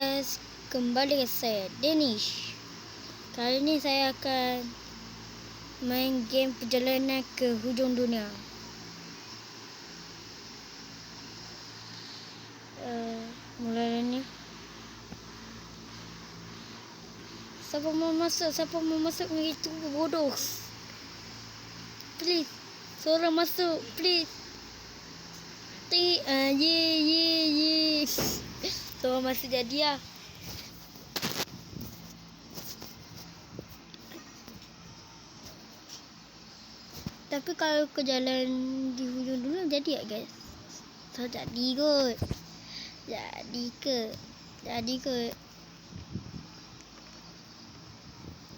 Guys, kembali ke saya Danish. Kali ini saya akan main game perjalanan ke hujung dunia. Mulai ni. Siapa mau masuk itu bodoh. Please, seorang masuk, please. Ye. Seorang masuk jadi lah. Tapi kalau ke jalan di hujung dunia jadi tak guys? Tak jadi kot. Jadi ke?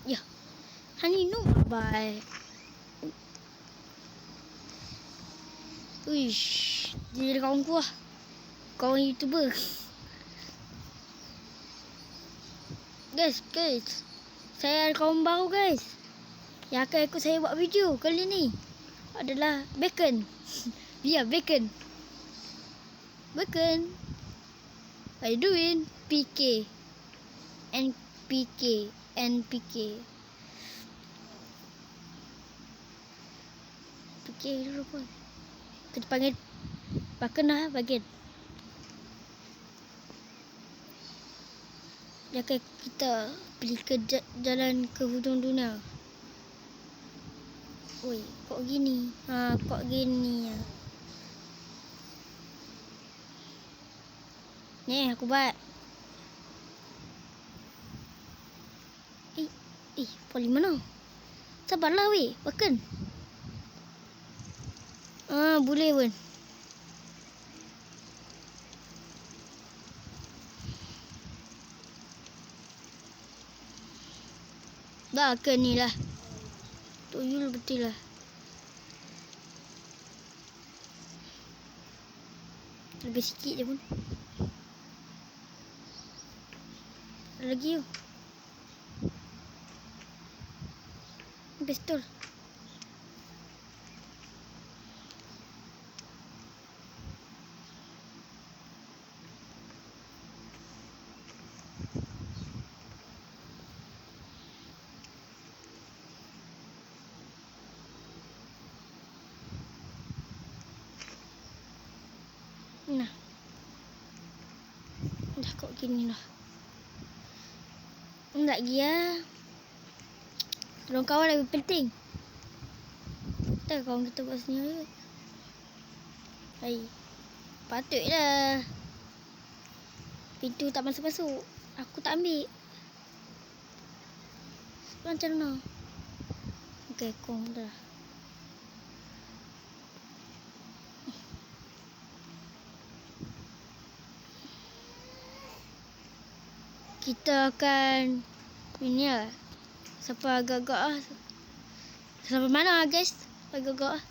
Ya. Hani no bye. Uish, dia kawan ku lah. Kawan YouTuber. Guys. Saya ada kawan baru guys. Yang akan ikut saya buat video kali ni adalah Bacon. Ya, Bacon. How you doing? PK. NPK. PK dulu pun. Kita panggil Bacon lah, Bacon. Jangan kita pergi ke jalan ke hujung dunia. Oi, kok gini? Kok gini ya? Ni aku buat. Poli mana? Sabarlah weh, Bacon. Boleh pun. Bacon ni lah. Tuyul betul lah. Lebih sikit je pun. Ada lagi tu. Pistol. Nah. Dah kok gini lah. Tak lagi lah. Tolong kawan lebih penting. Tak kawan kita buat sendiri. Hai. Patutlah. Pintu tak masuk-masuk. Aku tak ambil. Macam mana? Okey, kong dah. Kita akan ini lah. Siapa agak-agak lah. Sampai mana lah guys? Agak-agak lah.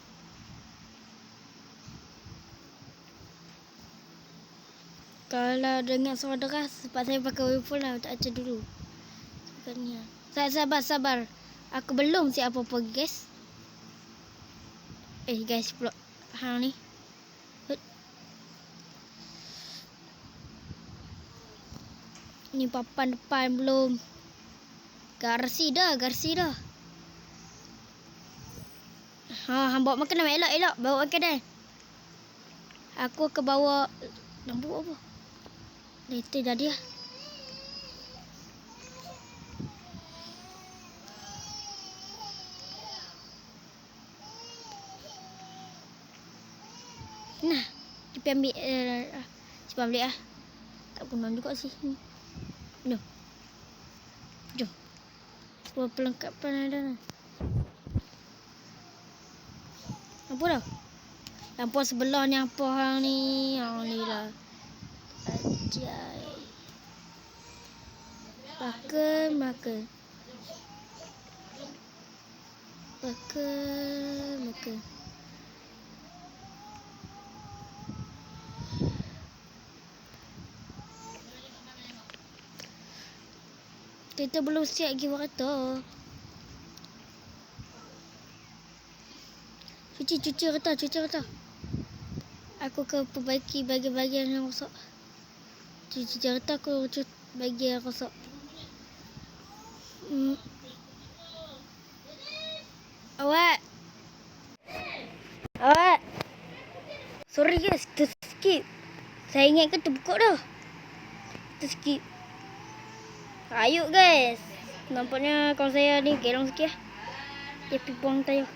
Kalau dengar suara deras, sebab saya pakai earphone lah. Tak baca dulu. Sebenarnya. Sabar. Aku belum siap apa-apa guys. Guys pula. Hang ni. Ni papan depan belum. Garsi dah. Hang bawa makanan elok. Bawa makanan. Aku ke bawa lampu apa? Itu jadi lah. Nah, kita ambil lah. Tak guna juga sih ni. Jom. Semua perlengkapan ada lah. Apa dah? Lampu sebelah ni apa hang ni? Hang ni lah. Ajay. Makan. Kita belum siap pergi kereta. Cuci kereta. Aku ke perbaiki bahagian-bahagian yang rosak. Cuci kereta aku Bagi yang kosong. Awak. Awak. Sorry guys, terskip. Saya ingatkan terbuka dah. Terskip. Ayuk guys. Nampaknya kawan saya ni gelong sikit lah. Dia pergi buang tayar.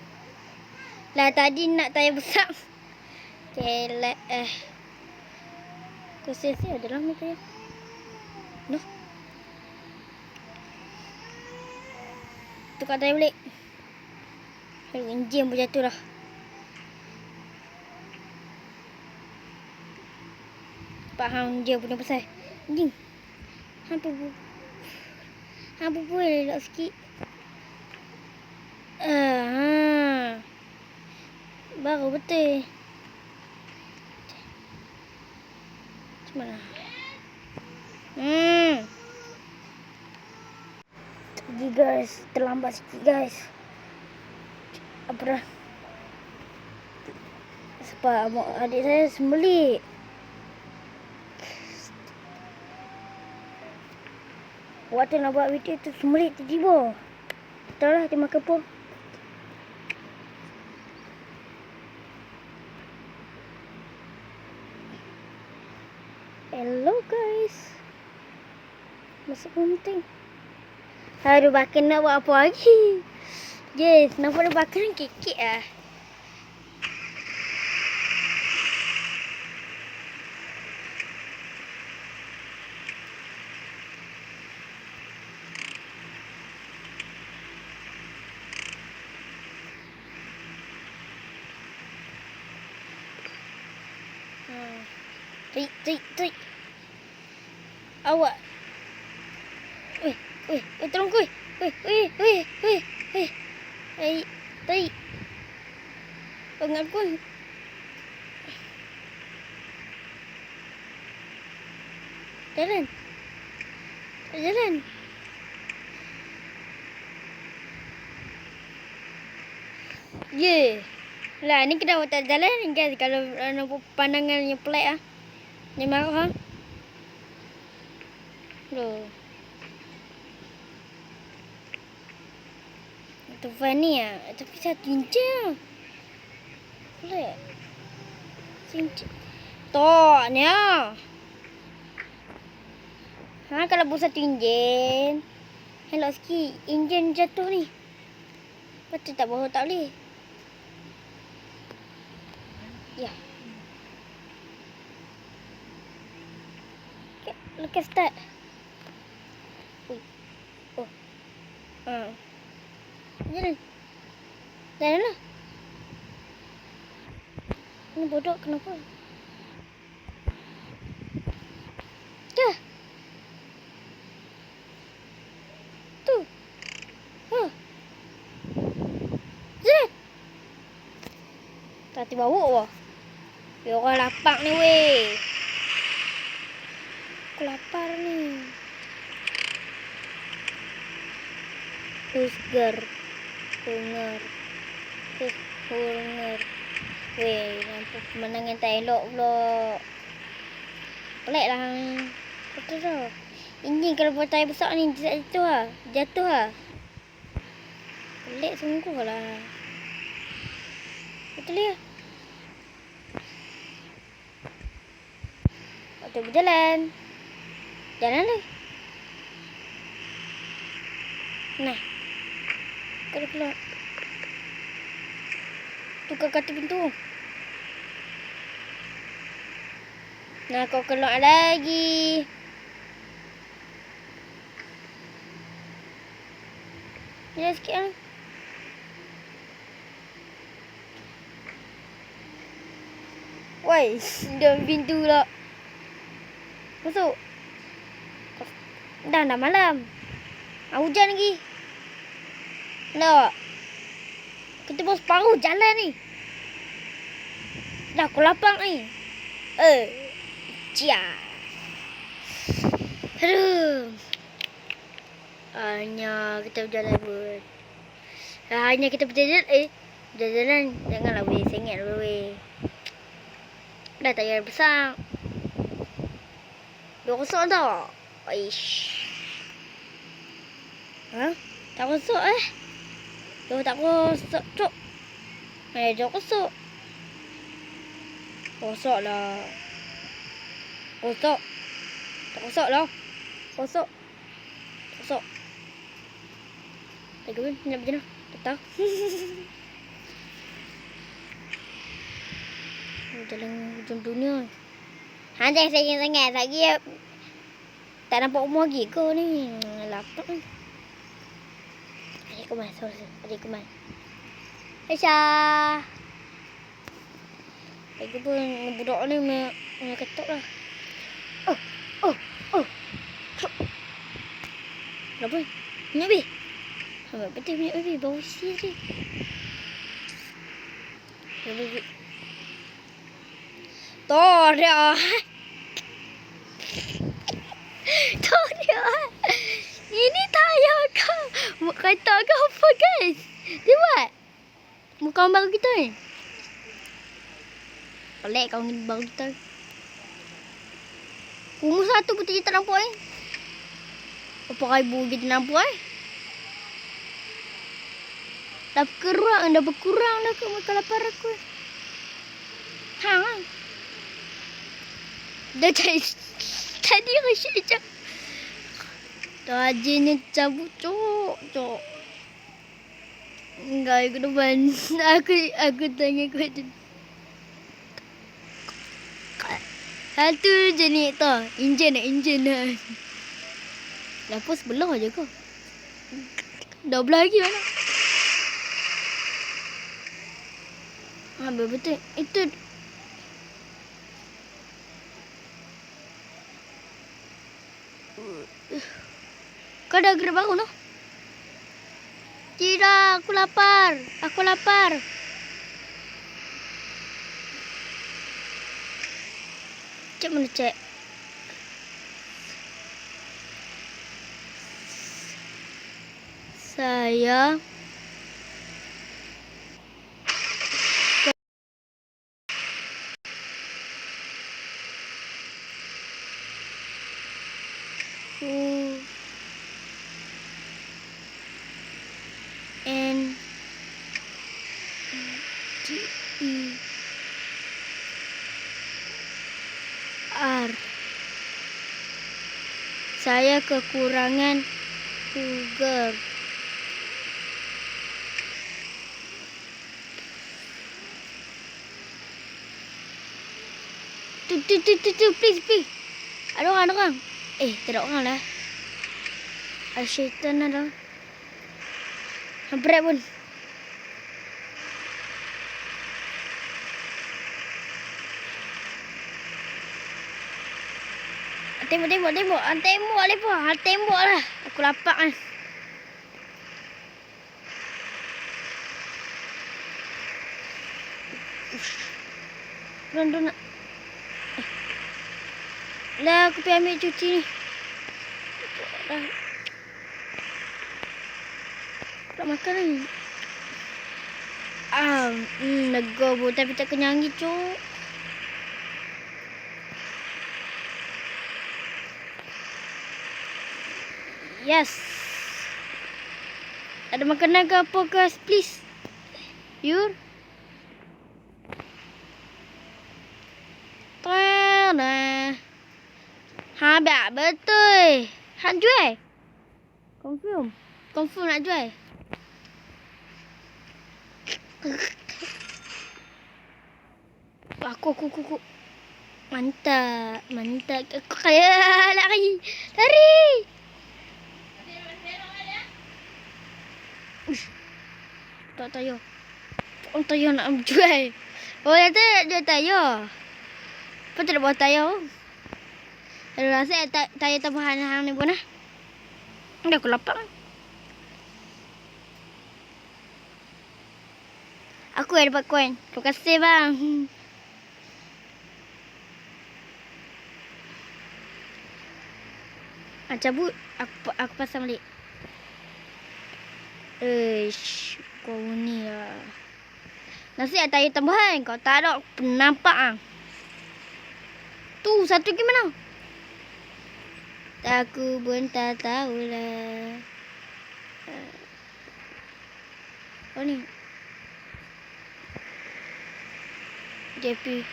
Lah tadi nak tayar besar. Kelak Kau adalah ni tayar. Noh. Tukar tayar balik. Enjin pun jatuh dah. Pak hang dia punya pasal. Anjing. Hang pun elok sikit. Baru betul. Macam mana? Pergi guys. Terlambat sikit guys. Apa dah? Sebab adik saya sembelik. Waktu nak buat video tu sembelik tiba-tiba. Tahu lah dia makan apa. Hello guys. Masuk penting. Aduh bakal nak buat apa lagi. Yes, nampak dia bakal kekek lah. Trik. Awak. Weh, tolong ku. Weh. Trik. Pengat ku. Jalan. Lah ni kenapa tak jalan guys kalau nampak pandangannya pelik ah. Ni marah ha. Loh. Itu funny ah. Tapi satu inci. Pelik. Cincin. Tok ni ah. Kalau buat satu enjin. Helok sikit. Enjin jatuh ni. Betul tak bawa tak boleh. Ya. Lekas start. Jalan lah. Ini bodoh kenapa? Dah. Tu. Jalan. Tak bawa wah. Dia orang lapar ni weh. Aku lapar ni. Hunger. Weh, nampak pemandangan tak elok pula. Pelik lah. Betul tak? Ini kalau buat tayar besar ni jatuh lah. Pelik sungguh lah. Betul ya? Waktu berjalan. Jalan lah. Nah. Keluar. Tukar kaca pintu. Nah, kau keluar lagi. Jalan sikit lah. Woi, dalam pintu pula. Masuk. Dah malam. Hujan lagi. Nak. Kita bawa separuh jalan ni. Dah aku lapar ni. Cia. Aduh. Hanya kita berjalan pun. Hanya kita berjalan. Berjalan. Janganlah weh. Sengit weh. Dah tayar besar. 2-0 tau. Aish. Ha? Tak kosok Tuh tak kosok, cok. Tak kosok. Kosok lah. Kosok. Tak kosok lah. Kosok. Kosok. Tak guna, nak macam mana? Tak tahu. Jalan hujung dunia. Jangan sayang sangat. Lagi tak nampak umur lagi ke ni? Lapar ni. Adik kemas. Adik kemas. Aisyah. Lagi pun budak ni ketuk lah. Oh. Kenapa? Minyak habis? Betul minyak habis. Bau isi je. Toh dia. Ini tayar kau. Kereta ke apa guys? Dia buat. Bukan baru kita ni. Pelik kau ni baru kita. Umur satu pun tak nampak Berapa ribu kita nampak Dah berkurang dah ke makan lapar aku. Hang. Dah tadi rasyid je. Rajinnya cabut cok. Enggak aku depan. Aku tanya kau je. Satu je ni tau. Enjin lah. Lampu sebelah je kau. Dah belah lagi mana? Betul. Itu. Kau dah gerak baru no? Tidak, aku lapar. Cek mana cek? Saya saya kekurangan sugar. Tu, please. Ada orang. Tak ada orang lah. Ada syaitan ada. Berat pun. Tembok lah. Aku lapar kan. Nak. Lah aku pergi ambil cuci ni. Tak makan ni. Lega pun tapi tak kenyang lagi cuk. Yes. Ada makanan ke apa guys, please. Yur. Tada. Betul. Hak jual. Confirm nak jual. Aku. Mantap. Aku kaya lari. Tak tayo. Orang tayo nak jual. Oh, dia jual tayo. Apa tak buat tayo? Ada rasa tayo tambahan hang ni pun lah. Dah aku lapar kan. Aku yang dapat koin. Terima kasih bang. Cabut. Aku pasang balik. Kau ni lah. Nasi ada tayo tambahan. Kau tak ada nampak ah. Tu satu lagi mana? Aku pun tak tahulah. Oh ni. JP.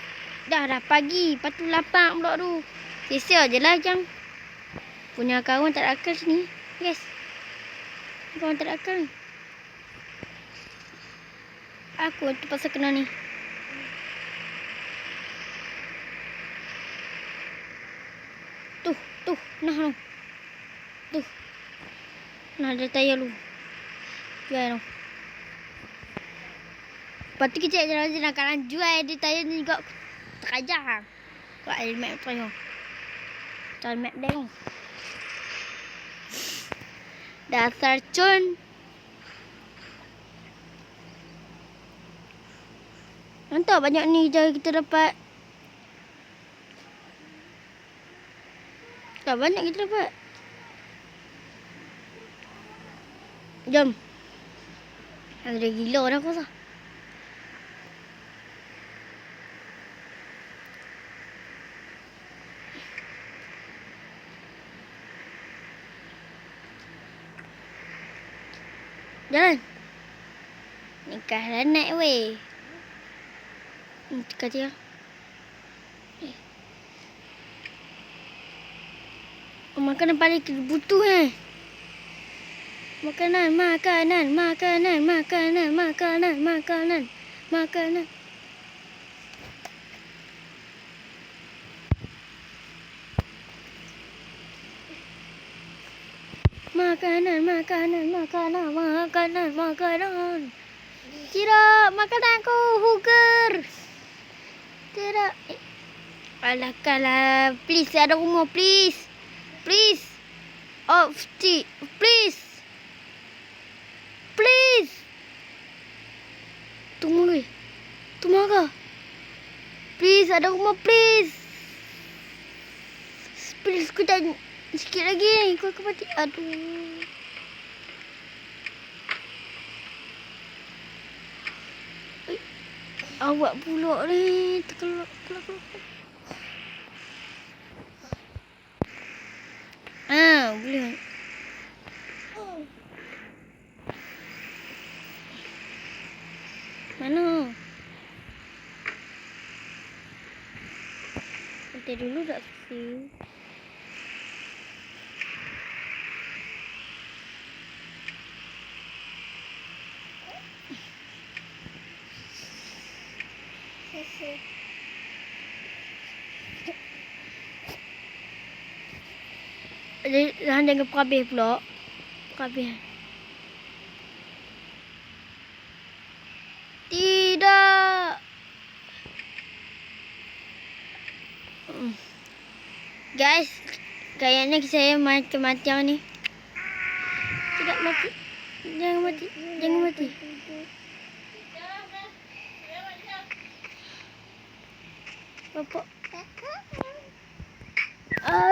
Dah pagi. Lepas tu lapar pula tu. Sia-sia je lah jam. Punya kawan tak ada akal sini. Yes. Kawan tak ada akal ni. Aku terpaksa kena ni. Tuh. Nah. Tuh. Nah ada tayar lu. Jual tu. Lepas tu kecil je nak kanan jual di tayar ni juga. Tak ajar. Kau helmet tu tengok. Helmet dia tu. Dasar cun. Nampak banyak ni je kita dapat. Tak banyak kita dapat. Jom. Ada gila dah aku rasa. Jalan. Nikah dah naik weh. Dekat dia. Makanan paling butuh Makanan. Makanan. Tidak, makananku huger. Tidak. Alah kalah. Please, ada rumah, please. Oh, please. Tunggu. Tunggu. Please, ada rumah, please. Please, aku tak sikit lagi. Kau mati. Aduh. Awak pula ni. Terkelak. Boleh. Mana? Nanti dulu tak sih. Jangan perhabis pula. Tidak. Guys, kayaknya saya macam-macam ni. Tidak mati. Jangan mati. Bapak.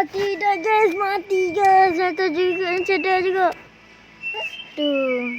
Tidak guys, mati guys. Satu juga yang sedar juga. Tuh.